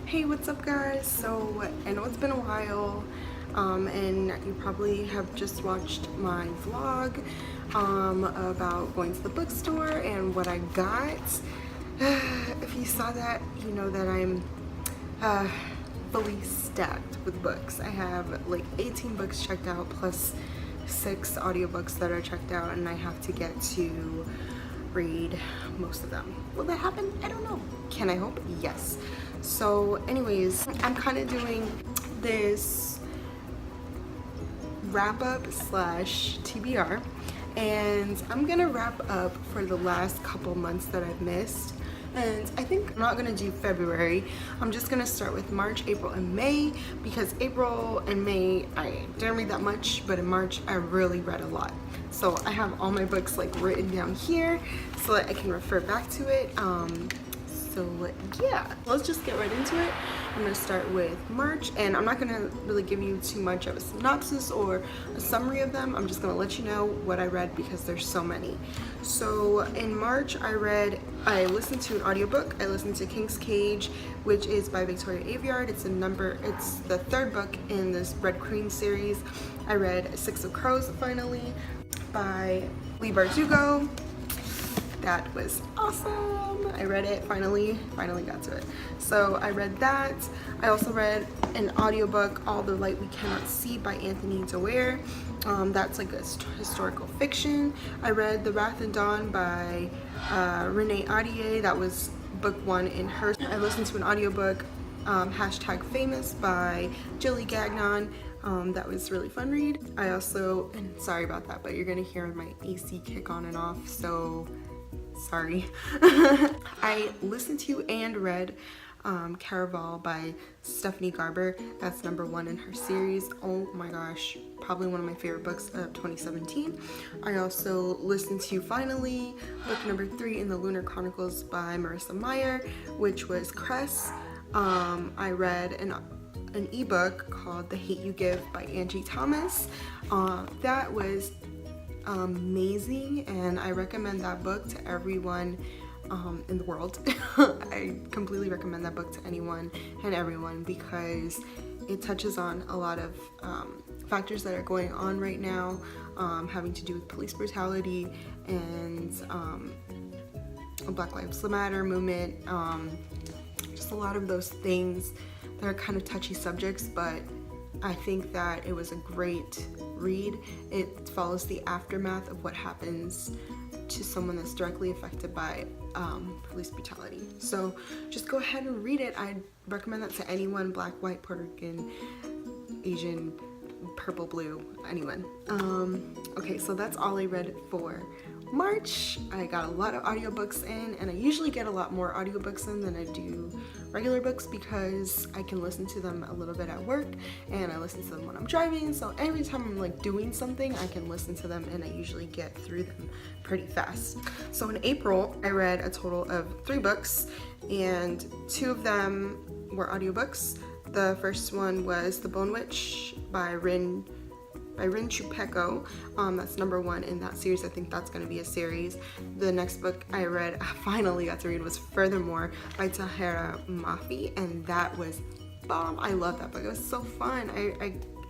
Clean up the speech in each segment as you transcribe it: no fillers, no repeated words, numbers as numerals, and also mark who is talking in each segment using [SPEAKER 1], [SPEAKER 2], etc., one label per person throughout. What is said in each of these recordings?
[SPEAKER 1] Hey, what's up guys? So I know it's been a while and you probably have just watched my vlog about going to the bookstore and what I got. If you saw that, you know that I'm fully stacked with books. I have like 18 books checked out plus 6 audiobooks that are checked out, and I have to get to read most of them. Will that happen? I don't know. Can I hope? Yes. So anyways, I'm kind of doing this wrap up slash TBR, and I'm gonna wrap up for the last couple months that I've missed. And I think I'm not gonna do February. I'm just gonna start with March, April, and May, because April and May I didn't read that much, but in March I really read a lot. So I have all my books like written down here so that I can refer back to it. So yeah, let's just get right into it. I'm gonna start with March, and I'm not gonna really give you too much of a synopsis or a summary of them. I'm just gonna let you know what I read because there's so many. So in March, I listened to an audiobook. I listened to King's Cage, which is by Victoria Aveyard. It's the third book in this Red Queen series. I read Six of Crows finally by Leigh Bardugo. That was awesome. I read it finally got to it. So I read that. I also read an audiobook, All the Light We Cannot See by Anthony Doerr. That's like a historical fiction. I read The Wrath and Dawn by Renee Ahdieh. That was book 1 in her. I listened to an audiobook, #famous by Jilly Gagnon. That was really fun read. I also, and sorry about that, but you're gonna hear my AC kick on and off, so sorry. I listened to and read Caraval by Stephanie Garber. That's number 1 in her series. Oh my gosh, probably one of my favorite books of 2017. I also listened to finally book number 3 in the Lunar Chronicles by Marissa Meyer, which was Cress. I read an ebook called The Hate You Give by Angie Thomas. That was amazing, and I recommend that book to everyone in the world. I completely recommend that book to anyone and everyone because it touches on a lot of factors that are going on right now, having to do with police brutality and Black Lives Matter movement, just a lot of those things that are kind of touchy subjects, but I think that it was a great read. It follows the aftermath of what happens to someone that's directly affected by police brutality. So just go ahead and read it. I recommend that to anyone, Black, white, Puerto Rican, Asian, purple, blue, anyone. Okay, so that's all I read for March. I got a lot of audiobooks in, and I usually get a lot more audiobooks in than I do regular books because I can listen to them a little bit at work, and I listen to them when I'm driving. So every time I'm like doing something, I can listen to them, and I usually get through them pretty fast. So in April, I read a total of 3 books, and 2 of them were audiobooks. The first one was The Bone Witch by Rin Chupeco. That's number 1 in that series. I think that's going to be a series. The next book I finally got to read, was Furthermore by Tahera Mafi, and that was bomb. I love that book. It was so fun.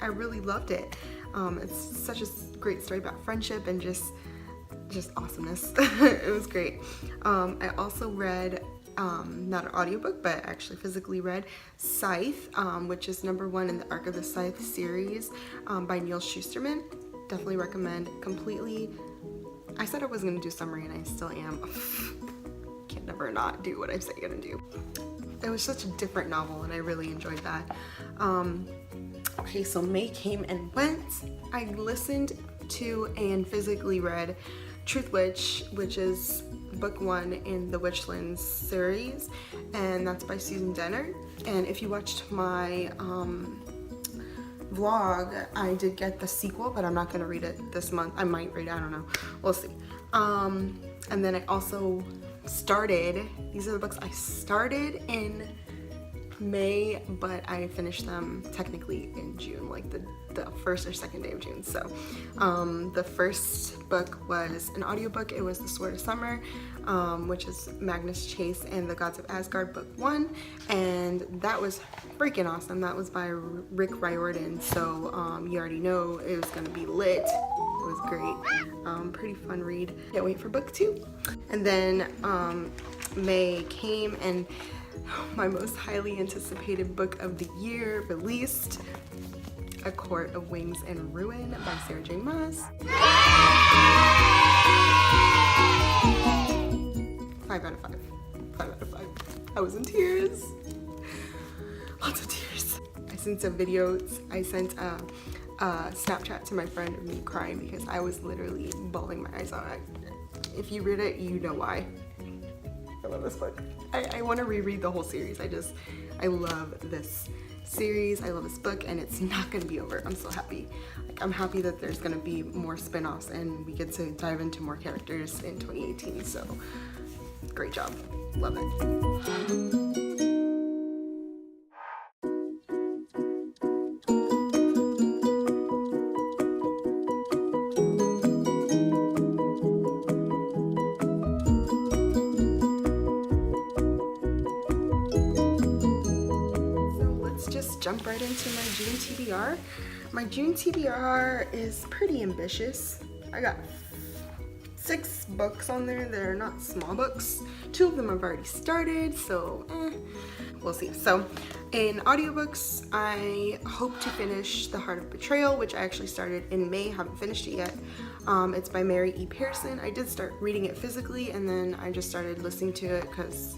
[SPEAKER 1] I really loved it. It's such a great story about friendship and just awesomeness. It was great. I also read not an audiobook, but actually physically read Scythe, which is number 1 in the Arc of the Scythe series by Neil Shusterman. Definitely recommend. Completely, I said I was going to do summary, and I still am. Can't never not do what I say I'm going to do. It was such a different novel, and I really enjoyed that. Okay, so May came and went. I listened to and physically read Truth Witch, which is book 1 in the Witchlands series, and that's by Susan Dennard. And if you watched my vlog, I did get the sequel, but I'm not going to read it this month. I might read it, I don't know, we'll see. And then I also started, these are the books I started in May, but I finished them technically in June, like the first or second day of June. So the first book was an audiobook. It was The Sword of Summer, which is Magnus Chase and the Gods of Asgard, book 1, and and that was freaking awesome. That was by Rick Riordan, so you already know it was gonna be lit. It was great. Pretty fun read. Can't wait for book 2. And then May came, and my most highly anticipated book of the year released, A Court of Wings and Ruin by Sarah J. Maas. 5 out of 5. 5 out of 5. I was in tears. Lots of tears. I sent some videos. I sent a Snapchat to my friend of me crying because I was literally bawling my eyes out. If you read it, you know why. I love this book. I want to reread the whole series. I love this series. I love this book, and it's not going to be over. I'm so happy. Like, I'm happy that there's going to be more spin-offs and we get to dive into more characters in 2018. So great job. Love it. Jump right into my June TBR. My June TBR is pretty ambitious. I got 6 books on there that are not small books. 2 of them I've already started, so we'll see. So in audiobooks, I hope to finish The Heart of Betrayal, which I actually started in May, haven't finished it yet. It's by Mary E. Pearson. I did start reading it physically, and then I just started listening to it because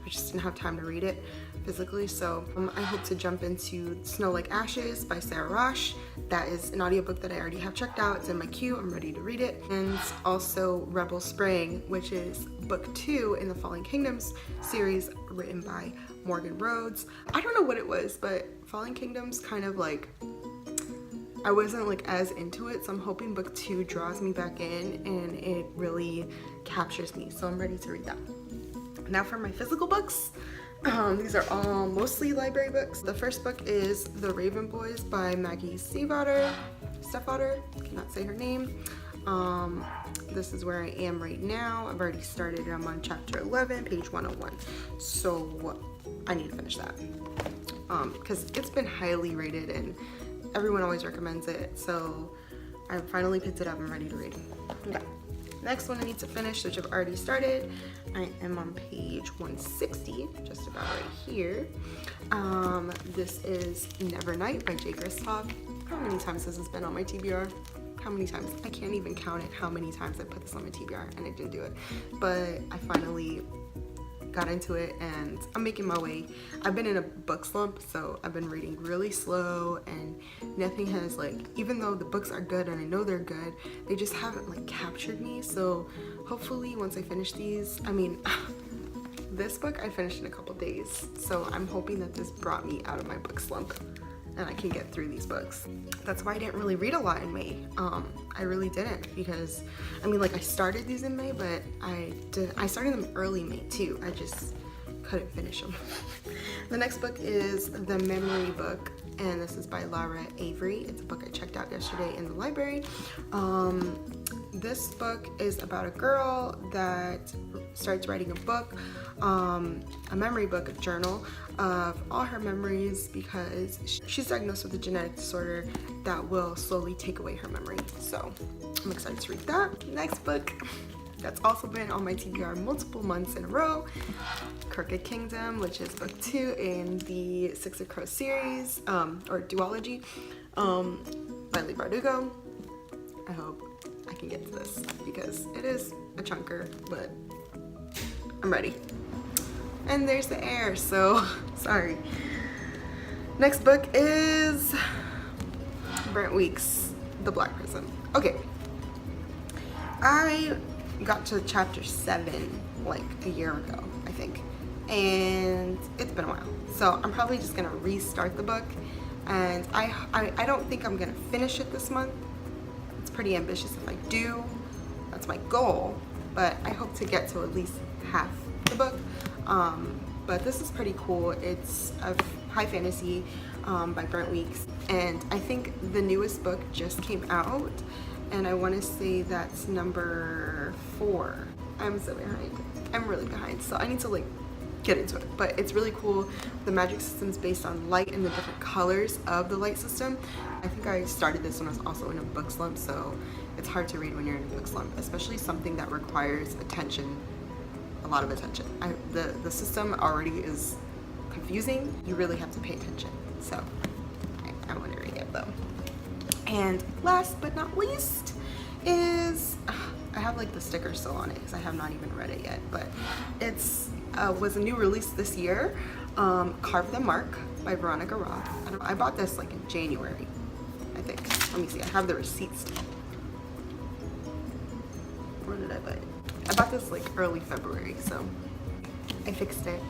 [SPEAKER 1] I just didn't have time to read it physically. So I hope to jump into Snow Like Ashes by Sarah Rosh. That is an audiobook that I already have checked out. It's in my queue. I'm ready to read it. And also Rebel Spring, which is book 2 in the Falling Kingdoms series, written by Morgan Rhodes. I don't know what it was, but Falling Kingdoms kind of like, I wasn't like as into it, so I'm hoping book 2 draws me back in and it really captures me. So I'm ready to read that. Now for my physical books. These are all mostly library books. The first book is The Raven Boys by Maggie Stiefvater. Cannot say her name. This is where I am right now. I've already started. I'm on chapter 11, page 101. So I need to finish that because it's been highly rated and everyone always recommends it. So I finally picked it up. I'm ready to read. Okay. Next one I need to finish, which I've already started. I am on page 160, just about right here. This is Nevernight by Jay Kristoff. How many times has this been on my TBR? How many times? I can't even count it how many times I put this on my TBR and I didn't do it. But I finally got into it and I'm making my way. I've been in a book slump, so I've been reading really slow and nothing has like, even though the books are good and I know they're good, they just haven't like captured me. So hopefully once I finish these, I mean, this book I finished in a couple days. So I'm hoping that this brought me out of my book slump and I can get through these books. That's why I didn't really read a lot in May. I really didn't, because I mean, like, I started these in May, but I started them early May too. I just couldn't finish them. The next book is The Memory Book, and this is by Laura Avery. It's a book I checked out yesterday in the library. This book is about a girl that starts writing a book, a memory book, a journal of all her memories, because she's diagnosed with a genetic disorder that will slowly take away her memory. So I'm excited to read that. Next book that's also been on my TBR multiple months in a row, Crooked Kingdom, which is book 2 in the Six of Crows series, or duology, by Leigh Bardugo. I hope I can get to this because it is a chunker, but I'm ready. And there's the air, so sorry. Next book is Brent Weeks' The Black Prison. Okay, I got to chapter 7 like a year ago, I think, and it's been a while. So I'm probably just gonna restart the book, and I don't think I'm gonna finish it this month. It's pretty ambitious if I do. That's my goal, but I hope to get to at least half the book. But this is pretty cool. It's a high fantasy by Brent Weeks, and I think the newest book just came out, and I want to say that's number 4. I'm so behind. I'm really behind, so I need to like get into it. But it's really cool. The magic system is based on light and the different colors of the light system. I think I started this when I was also in a book slump, so it's hard to read when you're in a book slump, especially something that requires attention, a lot of attention. The system already is confusing. You really have to pay attention. So I want to read it though. And last but not least is, I have like the sticker still on it because I have not even read it yet, but it's was a new release this year, Carve the Mark by Veronica Roth. I bought this like in January, I think. Let me see, I have the receipt still. Where did I buy it? I bought this like early February, so I fixed it.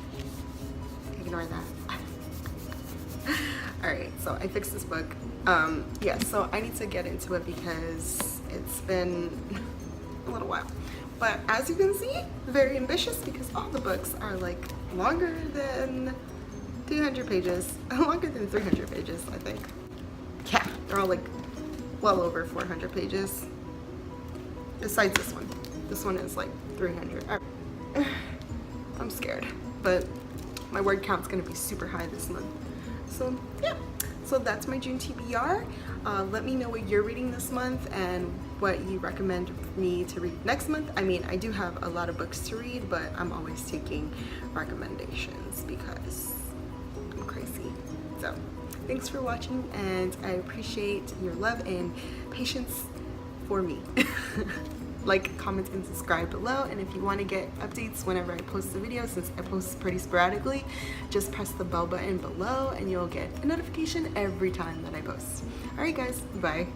[SPEAKER 1] Ignore that. All right, so I fixed this book. Yeah, so I need to get into it because it's been a little while. But as you can see, very ambitious because all the books are like longer than 200 pages, longer than 300 pages, I think. Yeah, they're all like well over 400 pages. Besides this one. This one is like 300. I'm scared, but my word count's gonna be super high this month. So yeah, so that's my June TBR. Let me know what you're reading this month and what you recommend me to read next month. I mean, I do have a lot of books to read, but I'm always taking recommendations because I'm crazy. So thanks for watching, and I appreciate your love and patience for me. Like, comment, and subscribe below. And if you want to get updates whenever I post a video, since I post pretty sporadically, just press the bell button below and you'll get a notification every time that I post. Alright guys, bye.